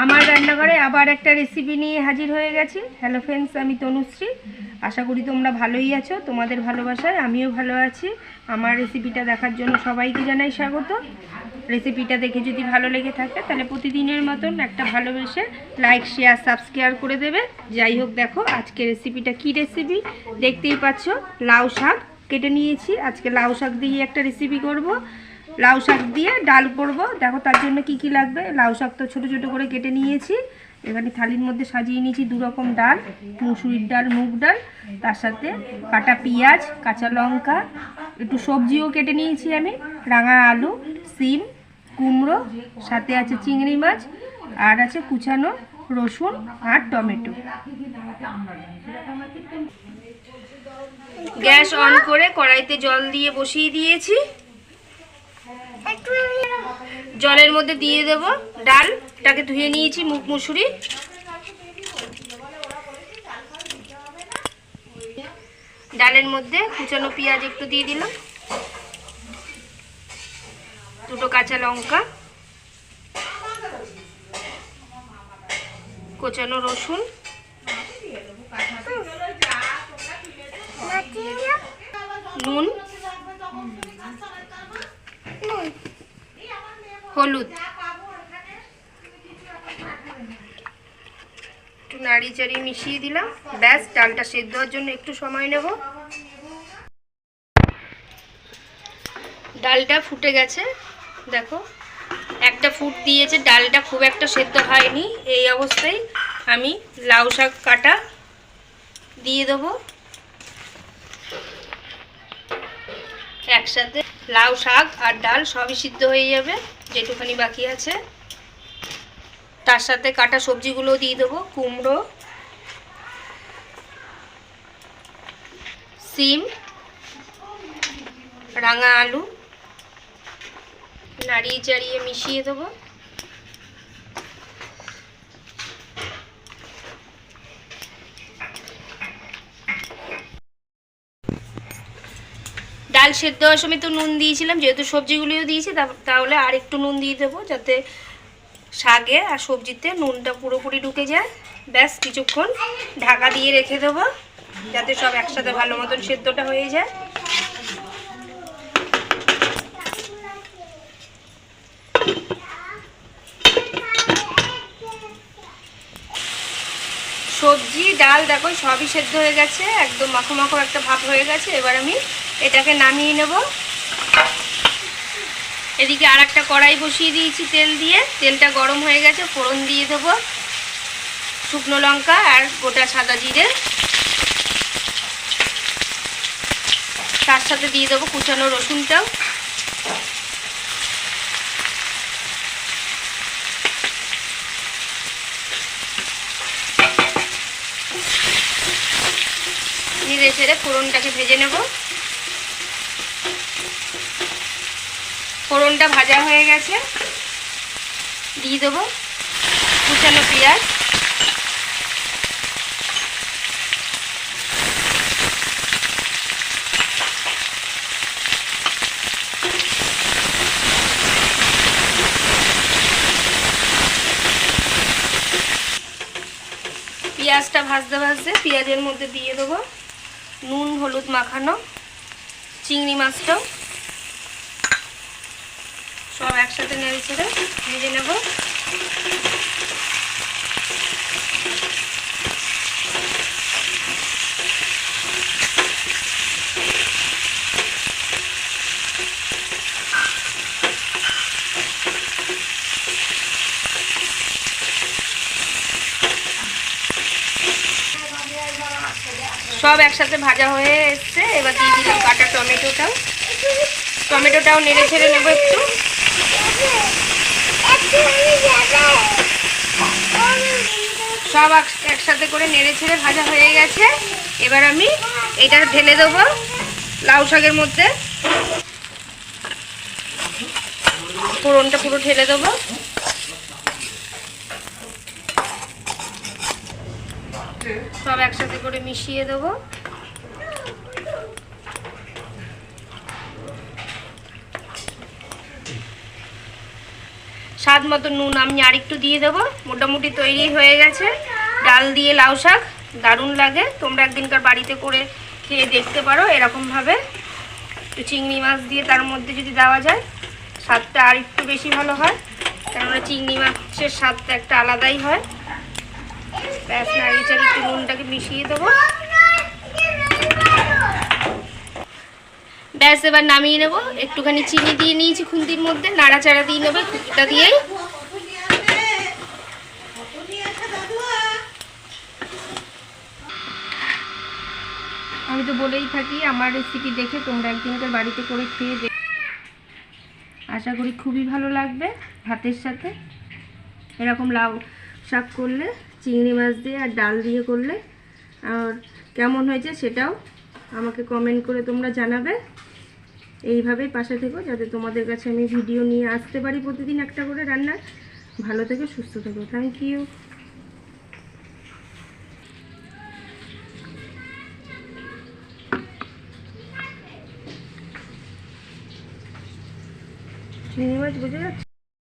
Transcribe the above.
আমার রান্নাঘরে আবার একটা রেসিপি নিয়ে হাজির হয়ে গেছি। হ্যালো ফ্রেন্ডস, আমি তনুশ্রী। আশা করি তোমরা ভালোই আছো। তোমাদের ভালোবাসায় আমিও ভালো আছি। আমার রেসিপিটা দেখার জন্য সবাইকে জানাই স্বাগত। রেসিপিটা দেখে যদি ভালো লেগে থাকে তাহলে প্রতিদিনের মতন একটা ভালোবেসে লাইক, শেয়ার, সাবস্ক্রাইব করে দেবে। যাই হোক, দেখো আজকে রেসিপিটা কি রেসিপি দেখতেই পাচ্ছ। লাউ শাক কেটে নিয়েছি। আজকে লাউ শাক দিয়ে একটা রেসিপি করব। লাউ শাক দিয়ে ডাল করব। দেখো তার জন্য কি কি লাগবে। লাউ শাক তো ছোট ছোট করে কেটে নিয়েছি। এখানে থালির মধ্যে সাজিয়ে নিয়েছি 2 রকম ডাল, মুসুরির ডাল, মুগ ডাল, তার সাথে কাটা পেঁয়াজ, কাঁচা লঙ্কা, একটু সবজিও কেটে নিয়েছি আমি, রাঙা আলু, সিম, কুমড়ো, সাথে আছে চিংড়ি মাছ, আর আছে কুচানো রসুন আর টমেটো। গ্যাস অন করে কড়াইতে জল দিয়ে বসিয়ে দিয়েছি। জলের মধ্যে দিয়ে দেব ডালটাকে ধুয়ে নিয়েছি, মুগ মুসুরি। ডালের মধ্যে কুচানো পেঁয়াজ একটু দিয়ে দিলাম, 2টো কাঁচা লঙ্কা, কোচানো রসুন, নুন, হলুদ, একটু নাড়িয়ে চাড়িয়ে মিশিয়ে দিলাম। ব্যাস, ডালটা সেদ্ধ হওয়ার জন্য একটু সময় নেব। ডালটা ফুটে গেছে, দেখো একটা ফুট দিয়েছে। ডালটা খুব একটা সেদ্ধ হয়নি। এই অবস্থায় আমি লাউ শাক কাটা দিয়ে দেবো একসাথে। লাউ শাক আর ডাল সবই সিদ্ধ হয়ে যাবে যেটুখানি বাকি আছে। তার সাথে কাটা সবজিগুলো দিয়ে দেবো, কুমড়ো, সিম, রাঙা আলু, নাড়িয়ে চাড়িয়ে মিশিয়ে দেবো। ডাল সেদ্ধ হওয়ার সময় তো নুন দিয়েছিলাম, যেহেতু সবজিগুলিও দিয়েছি তাহলে আর একটু নুন দিয়ে দেবো, যাতে শাকে আর সবজিতে নুনটা পুরোপুরি ঢুকে যায়। ব্যাস, কিছুক্ষণ ঢাকা দিয়ে রেখে দেবো যাতে সব একসাথে ভালো মতন সেদ্ধটা হয়ে যায়। সবজি ডাল দেখো সবই সেদ্ধ হয়ে গেছে, একদম মাখো মাখো একটা ভাব হয়ে গেছে। এবার আমি এটাকে নামিয়ে নেব। এদিকে আর একটা কড়াই বসিয়ে দিয়েছি তেল দিয়ে। তেলটা গরম হয়ে গেছে, ফোড়ন দিয়ে দেবো শুকনো লঙ্কা আর গোটা সাদা জিরে। তার সাথে দিয়ে দেবো কুচানো রসুনটাও। নেড়ে ছেড়ে ফোড়নটাকে ভেজে নেব। ফোড়নটা ভাজা হয়ে গেছে, দিয়ে দেবো কুচানো পেঁয়াজ, পেঁয়াজটা ভাজতে ভাজতে পেঁয়াজের মধ্যে দিয়ে দেবো নুন হলুদ মাখানো চিংড়ি মাছটাও। সব একসাথে নেড়ে ছেড়ে ভেজে নেব। সব একসাথে ভাজা হয়ে এসছে। এবার দিয়ে দিলাম কাটা টমেটোটাও নেড়ে ছেড়ে নেব একটু। সব একসাথে করে নেড়ে ছেড়ে ভাজা হয়ে গেছে। এবার আমি এটা ঢেলে দেবো লাউ শাকের মধ্যে। ফোড়নটা পুরো ঢেলে দেবো। সব একসাথে করে মিশিয়ে দেবো। স্বাদ মতো নুন আমি আরেকটু দিয়ে দেবো। মোটামুটি তৈরি হয়ে গেছে ডাল দিয়ে লাউ শাক, দারুণ লাগে। তোমরা একদিনকার বাড়িতে করে খেয়ে দেখতে পারো এরকমভাবে। একটু চিংড়ি মাছ দিয়ে তার মধ্যে যদি দেওয়া যায় স্বাদটা আর একটু বেশি ভালো হয়, কেননা চিংড়ি মাছের স্বাদটা একটা আলাদাই হয়। ব্যাস, নাড়িয়ে একটু নুনটাকে মিশিয়ে দেবো। ব্যাস, এবার নামিয়ে নেব। একটুখানি চিনি দিয়ে নিয়েছি খুন্তির মধ্যে, নাড়াচাড়া দিয়ে নেবে খুঁতিটা দিয়েই। আমি তো বলেই থাকি আমার রেসিপি দেখে তোমরা একদিনকার বাড়িতে করে খেয়ে দেখ, আশা করি খুবই ভালো লাগবে ভাতের সাথে। এরকম লাউ শাক করলে, চিংড়ি মাছ দিয়ে আর ডাল দিয়ে করলে, আর কেমন হয়েছে সেটাও আমাকে কমেন্ট করে তোমরা জানাবে। এইভাবেই পাশে থেকো যাতে তোমাদের কাছে আমি ভিডিও নিয়ে আসতে পারি প্রতিদিন একটা করে রান্নার। ভালো থেকো, সুস্থ থেকো। Thank you. চিংড়ি মাছ বুঝে যাচ্ছে।